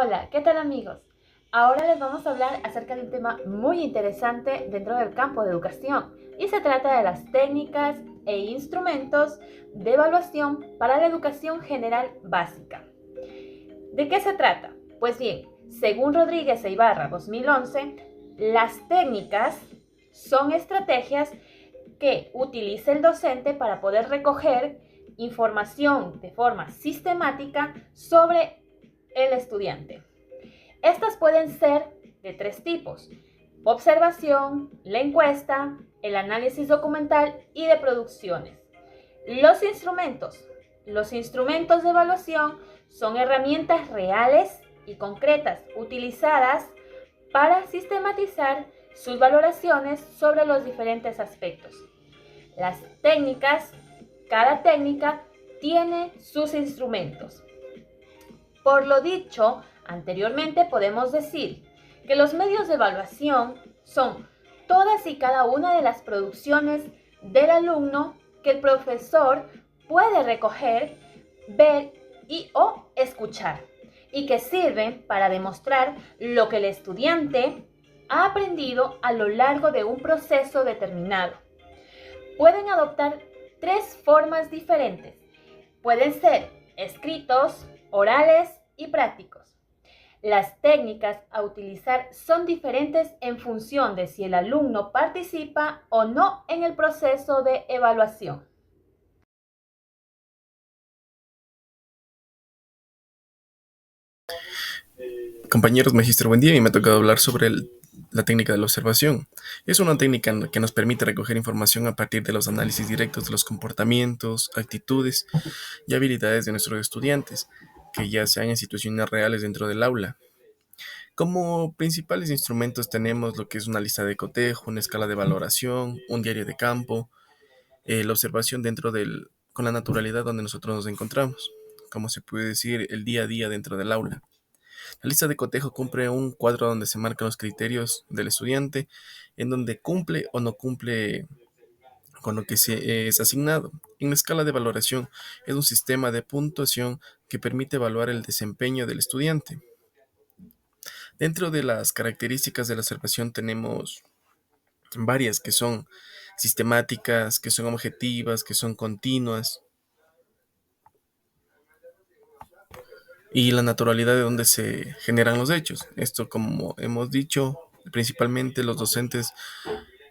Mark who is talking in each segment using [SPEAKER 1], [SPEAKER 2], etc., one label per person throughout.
[SPEAKER 1] Hola, ¿qué tal amigos? Ahora les vamos a hablar acerca de un tema muy interesante dentro del campo de educación y se trata de las técnicas e instrumentos de evaluación para la educación general básica. ¿De qué se trata? Pues bien, según Rodríguez e Ibarra 2011, las técnicas son estrategias que utiliza el docente para poder recoger información de forma sistemática sobre el estudiante. Estas pueden ser de tres tipos: observación, la encuesta, el análisis documental y de producciones. Los instrumentos. Los instrumentos de evaluación son herramientas reales y concretas utilizadas para sistematizar sus valoraciones sobre los diferentes aspectos. Las técnicas, cada técnica tiene sus instrumentos. Por lo dicho anteriormente, podemos decir que los medios de evaluación son todas y cada una de las producciones del alumno que el profesor puede recoger, ver o escuchar, y que sirven para demostrar lo que el estudiante ha aprendido a lo largo de un proceso determinado. Pueden adoptar tres formas diferentes. Pueden ser escritos, orales y prácticos. Las técnicas a utilizar son diferentes en función de si el alumno participa o no en el proceso de evaluación.
[SPEAKER 2] Compañeros, magíster, buen día. Y me ha tocado hablar sobre la técnica de la observación. Es una técnica que nos permite recoger información a partir de los análisis directos de los comportamientos, actitudes y habilidades de nuestros estudiantes, que ya sean en situaciones reales dentro del aula. Como principales instrumentos tenemos lo que es una lista de cotejo, una escala de valoración, un diario de campo, la observación con la naturalidad donde nosotros nos encontramos, como se puede decir, el día a día dentro del aula. La lista de cotejo cumple un cuadro donde se marcan los criterios del estudiante, en donde cumple o no cumple con lo que se es asignado. En la escala de valoración es un sistema de puntuación que permite evaluar el desempeño del estudiante. Dentro de las características de la observación tenemos varias que son sistemáticas, que son objetivas, que son continuas, y la naturalidad de donde se generan los hechos. Esto, como hemos dicho, principalmente los docentes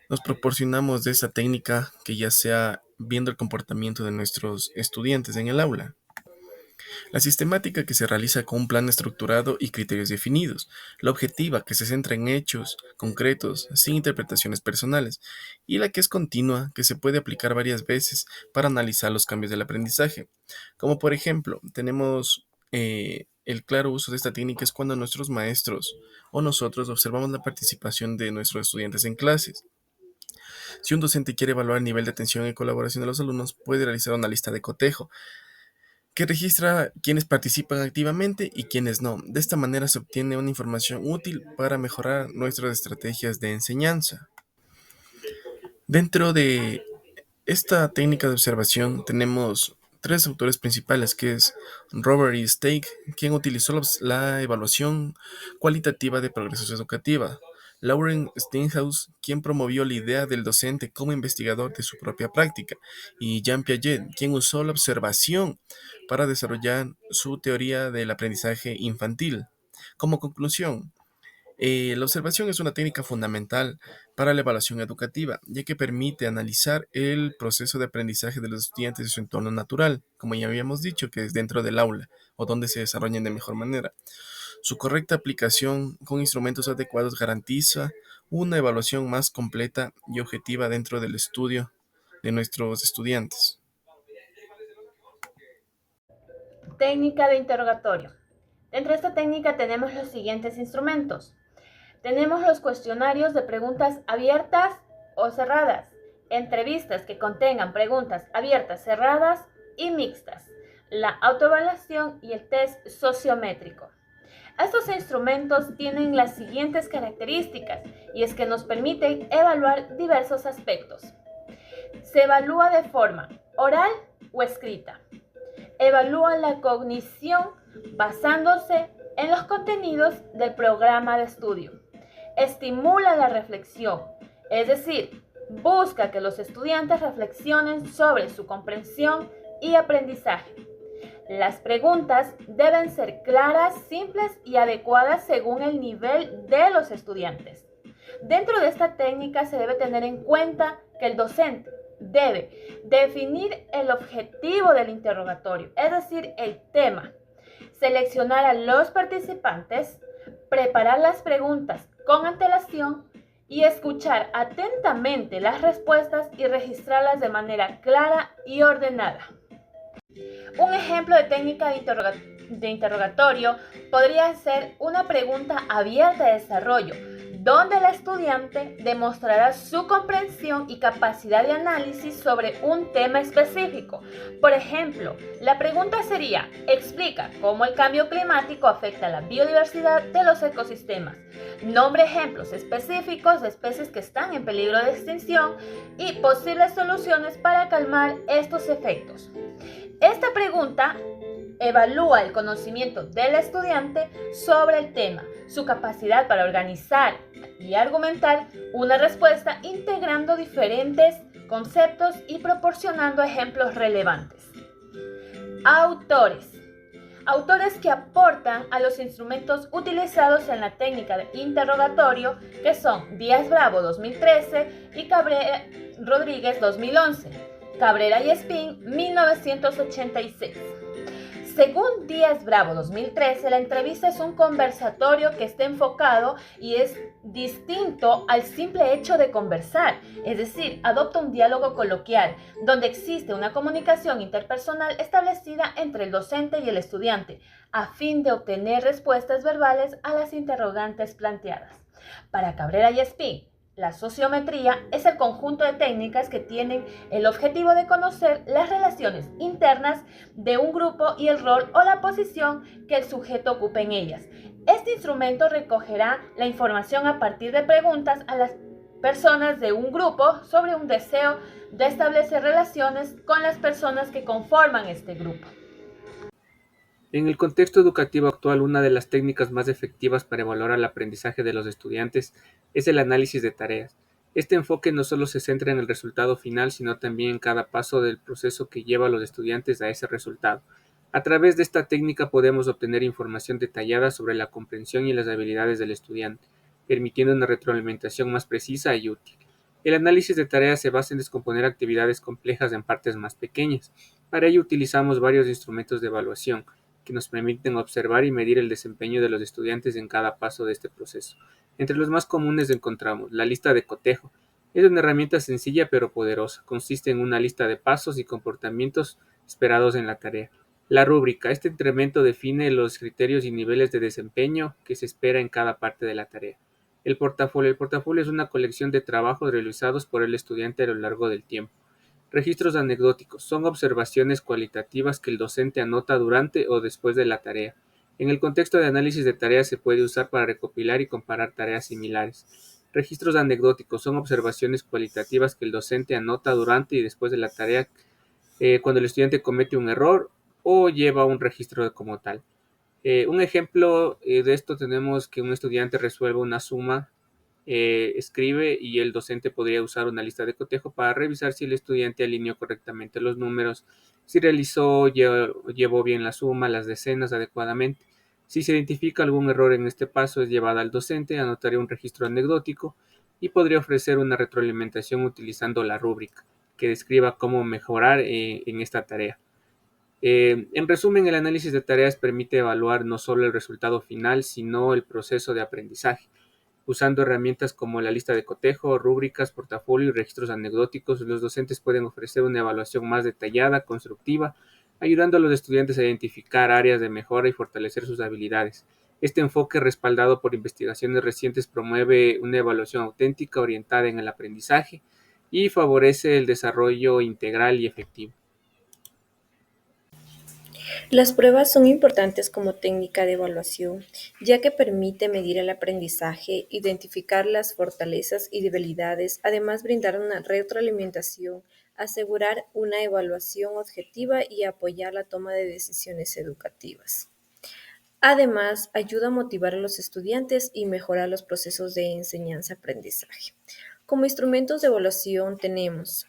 [SPEAKER 2] nos proporcionamos de esa técnica que ya sea viendo el comportamiento de nuestros estudiantes en el aula. La sistemática que se realiza con un plan estructurado y criterios definidos. La objetiva que se centra en hechos concretos sin interpretaciones personales. Y la que es continua que se puede aplicar varias veces para analizar los cambios del aprendizaje. Como por ejemplo, tenemos el claro uso de esta técnica es cuando nuestros maestros o nosotros observamos la participación de nuestros estudiantes en clases. Si un docente quiere evaluar el nivel de atención y colaboración de los alumnos, puede realizar una lista de cotejo que registra quienes participan activamente y quienes no. De esta manera se obtiene una información útil para mejorar nuestras estrategias de enseñanza. Dentro de esta técnica de observación tenemos tres autores principales, que es Robert E. Stake, quien utilizó la evaluación cualitativa de progresos educativa; Lauren Steinhaus, quien promovió la idea del docente como investigador de su propia práctica; y Jean Piaget, quien usó la observación para desarrollar su teoría del aprendizaje infantil. Como conclusión, la observación es una técnica fundamental para la evaluación educativa, ya que permite analizar el proceso de aprendizaje de los estudiantes y su entorno natural, como ya habíamos dicho, que es dentro del aula o donde se desarrollan de mejor manera. Su correcta aplicación con instrumentos adecuados garantiza una evaluación más completa y objetiva dentro del estudio de nuestros estudiantes.
[SPEAKER 1] Técnica de interrogatorio. Dentro de esta técnica tenemos los siguientes instrumentos. Tenemos los cuestionarios de preguntas abiertas o cerradas, entrevistas que contengan preguntas abiertas, cerradas y mixtas, la autoevaluación y el test sociométrico. Estos instrumentos tienen las siguientes características, y es que nos permiten evaluar diversos aspectos. Se evalúa de forma oral o escrita. Evalúa la cognición basándose en los contenidos del programa de estudio. Estimula la reflexión, es decir, busca que los estudiantes reflexionen sobre su comprensión y aprendizaje. Las preguntas deben ser claras, simples y adecuadas según el nivel de los estudiantes. Dentro de esta técnica se debe tener en cuenta que el docente debe definir el objetivo del interrogatorio, es decir, el tema, seleccionar a los participantes, preparar las preguntas con antelación y escuchar atentamente las respuestas y registrarlas de manera clara y ordenada. Un ejemplo de técnica de interrogatorio podría ser una pregunta abierta de desarrollo, donde el estudiante demostrará su comprensión y capacidad de análisis sobre un tema específico. Por ejemplo, la pregunta sería: explica cómo el cambio climático afecta a la biodiversidad de los ecosistemas. Nombre ejemplos específicos de especies que están en peligro de extinción y posibles soluciones para calmar estos efectos. Esta pregunta evalúa el conocimiento del estudiante sobre el tema, su capacidad para organizar y argumentar una respuesta integrando diferentes conceptos y proporcionando ejemplos relevantes. Autores. Autores que aportan a los instrumentos utilizados en la técnica de interrogatorio, que son Díaz Bravo 2013 y Cabrera Rodríguez 2011, Cabrera y Espín 1986. Según Díaz Bravo 2013, la entrevista es un conversatorio que está enfocado y es distinto al simple hecho de conversar, es decir, adopta un diálogo coloquial, donde existe una comunicación interpersonal establecida entre el docente y el estudiante, a fin de obtener respuestas verbales a las interrogantes planteadas. Para Cabrera y Espín, la sociometría es el conjunto de técnicas que tienen el objetivo de conocer las relaciones internas de un grupo y el rol o la posición que el sujeto ocupa en ellas. Este instrumento recogerá la información a partir de preguntas a las personas de un grupo sobre un deseo de establecer relaciones con las personas que conforman este grupo.
[SPEAKER 3] En el contexto educativo actual, una de las técnicas más efectivas para evaluar el aprendizaje de los estudiantes es el análisis de tareas. Este enfoque no solo se centra en el resultado final, sino también en cada paso del proceso que lleva a los estudiantes a ese resultado. A través de esta técnica podemos obtener información detallada sobre la comprensión y las habilidades del estudiante, permitiendo una retroalimentación más precisa y útil. El análisis de tareas se basa en descomponer actividades complejas en partes más pequeñas. Para ello utilizamos varios instrumentos de evaluación que nos permiten observar y medir el desempeño de los estudiantes en cada paso de este proceso. Entre los más comunes encontramos la lista de cotejo. Es una herramienta sencilla pero poderosa. Consiste en una lista de pasos y comportamientos esperados en la tarea. La rúbrica. Este instrumento define los criterios y niveles de desempeño que se espera en cada parte de la tarea. El portafolio. El portafolio es una colección de trabajos realizados por el estudiante a lo largo del tiempo. Registros anecdóticos. Son observaciones cualitativas que el docente anota durante o después de la tarea. En el contexto de análisis de tareas se puede usar para recopilar y comparar tareas similares. Registros anecdóticos. Son observaciones cualitativas que el docente anota durante y después de la tarea cuando el estudiante comete un error o lleva un registro como tal. Un ejemplo de esto tenemos que un estudiante resuelve una suma, escribe y el docente podría usar una lista de cotejo para revisar si el estudiante alineó correctamente los números, si realizó, llevó bien la suma, las decenas adecuadamente. Si se identifica algún error en este paso, es llevada al docente, anotaría un registro anecdótico y podría ofrecer una retroalimentación utilizando la rúbrica que describa cómo mejorar en esta tarea. En resumen, el análisis de tareas permite evaluar no solo el resultado final, sino el proceso de aprendizaje. Usando herramientas como la lista de cotejo, rúbricas, portafolio y registros anecdóticos, los docentes pueden ofrecer una evaluación más detallada, constructiva, ayudando a los estudiantes a identificar áreas de mejora y fortalecer sus habilidades. Este enfoque, respaldado por investigaciones recientes, promueve una evaluación auténtica orientada en el aprendizaje y favorece el desarrollo integral y efectivo.
[SPEAKER 4] Las pruebas son importantes como técnica de evaluación, ya que permite medir el aprendizaje, identificar las fortalezas y debilidades, además brindar una retroalimentación, asegurar una evaluación objetiva y apoyar la toma de decisiones educativas. Además, ayuda a motivar a los estudiantes y mejorar los procesos de enseñanza-aprendizaje. Como instrumentos de evaluación tenemos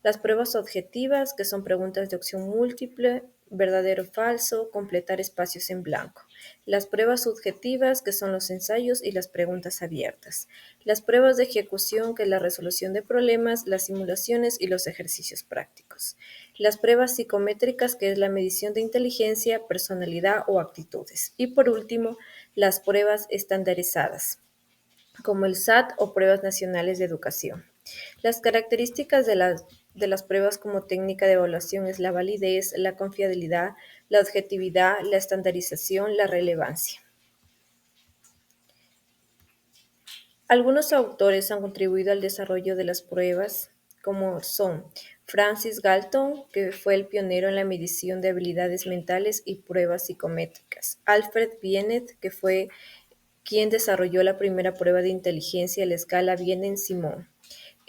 [SPEAKER 4] las pruebas objetivas, que son preguntas de opción múltiple, verdadero o falso, completar espacios en blanco. Las pruebas subjetivas, que son los ensayos y las preguntas abiertas. Las pruebas de ejecución, que es la resolución de problemas, las simulaciones y los ejercicios prácticos. Las pruebas psicométricas, que es la medición de inteligencia, personalidad o actitudes. Y por último, las pruebas estandarizadas, como el SAT o pruebas nacionales de educación. Las características de las pruebas como técnica de evaluación es la validez, la confiabilidad, la objetividad, la estandarización, la relevancia. Algunos autores han contribuido al desarrollo de las pruebas, como son Francis Galton, que fue el pionero en la medición de habilidades mentales y pruebas psicométricas; Alfred Binet, que fue quien desarrolló la primera prueba de inteligencia, la escala Binet-Simon;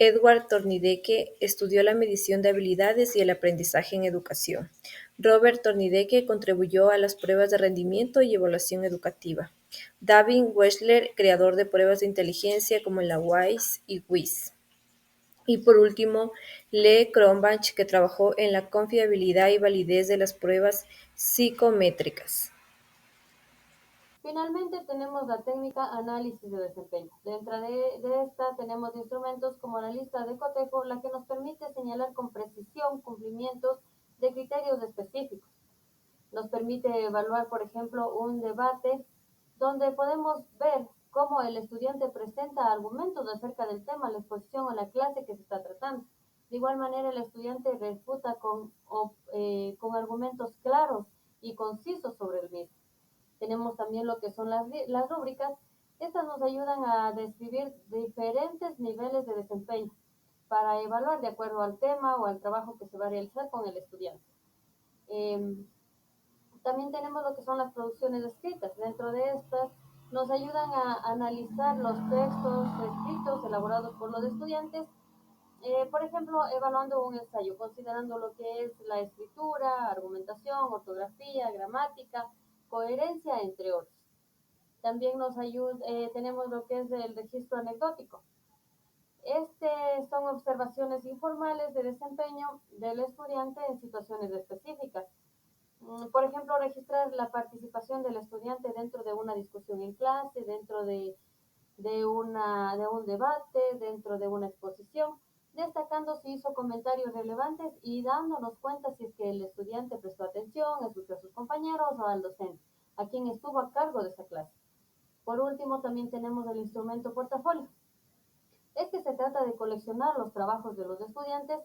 [SPEAKER 4] Edward Thorndike estudió la medición de habilidades y el aprendizaje en educación; Robert Thorndike contribuyó a las pruebas de rendimiento y evaluación educativa; David Wechsler, creador de pruebas de inteligencia como la WISE y WIS; y por último, Lee Cronbach, que trabajó en la confiabilidad y validez de las pruebas psicométricas.
[SPEAKER 5] Finalmente tenemos la técnica análisis de desempeño. Dentro de esta tenemos instrumentos como la lista de cotejo, la que nos permite señalar con precisión cumplimientos de criterios específicos. Nos permite evaluar, por ejemplo, un debate donde podemos ver cómo el estudiante presenta argumentos acerca del tema, la exposición o la clase que se está tratando. De igual manera, el estudiante refuta con argumentos claros y concisos sobre el mismo. Tenemos también lo que son las rúbricas. Estas nos ayudan a describir diferentes niveles de desempeño para evaluar de acuerdo al tema o al trabajo que se va a realizar con el estudiante. Eh, También tenemos lo que son las producciones escritas. Dentro de estas nos ayudan a analizar los textos escritos elaborados por los estudiantes, por ejemplo, evaluando un ensayo, considerando lo que es la escritura, argumentación, ortografía, gramática, coherencia, entre otros. También tenemos lo que es el registro anecdótico. Este son observaciones informales de desempeño del estudiante en situaciones específicas. Por ejemplo, registrar la participación del estudiante dentro de una discusión en clase, dentro de un debate, dentro de una exposición, destacando si hizo comentarios relevantes y dándonos cuenta si es que el estudiante prestó atención, escuchó a sus compañeros o al docente, a quien estuvo a cargo de esa clase. Por último, también tenemos el instrumento portafolio. Este se trata de coleccionar los trabajos de los estudiantes,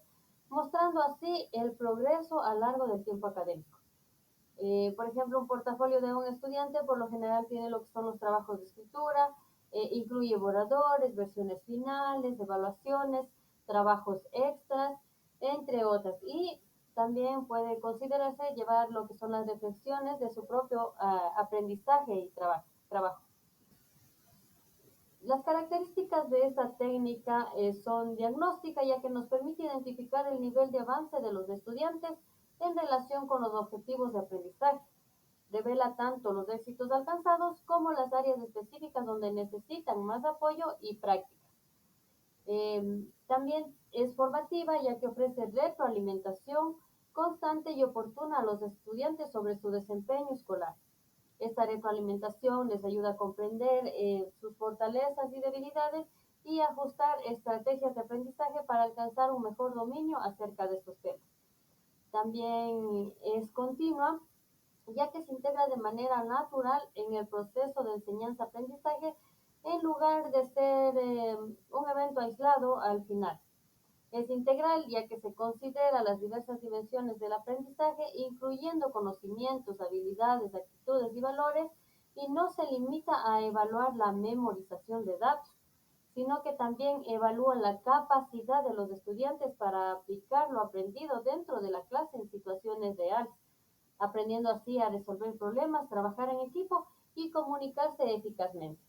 [SPEAKER 5] mostrando así el progreso a lo largo del tiempo académico. Por ejemplo, un portafolio de un estudiante por lo general tiene lo que son los trabajos de escritura, incluye borradores, versiones finales, evaluaciones, trabajos extras, entre otras. Y también puede considerarse llevar lo que son las reflexiones de su propio aprendizaje y trabajo. Las características de esta técnica son diagnóstica, ya que nos permite identificar el nivel de avance de los estudiantes en relación con los objetivos de aprendizaje. Revela tanto los éxitos alcanzados como las áreas específicas donde necesitan más apoyo y práctica. También es formativa, ya que ofrece retroalimentación constante y oportuna a los estudiantes sobre su desempeño escolar. Esta retroalimentación les ayuda a comprender sus fortalezas y debilidades y ajustar estrategias de aprendizaje para alcanzar un mejor dominio acerca de estos temas. También es continua, ya que se integra de manera natural en el proceso de enseñanza-aprendizaje en lugar de ser un evento aislado al final. Es integral, ya que se considera las diversas dimensiones del aprendizaje, incluyendo conocimientos, habilidades, actitudes y valores, y no se limita a evaluar la memorización de datos, sino que también evalúa la capacidad de los estudiantes para aplicar lo aprendido dentro de la clase en situaciones reales, aprendiendo así a resolver problemas, trabajar en equipo y comunicarse eficazmente.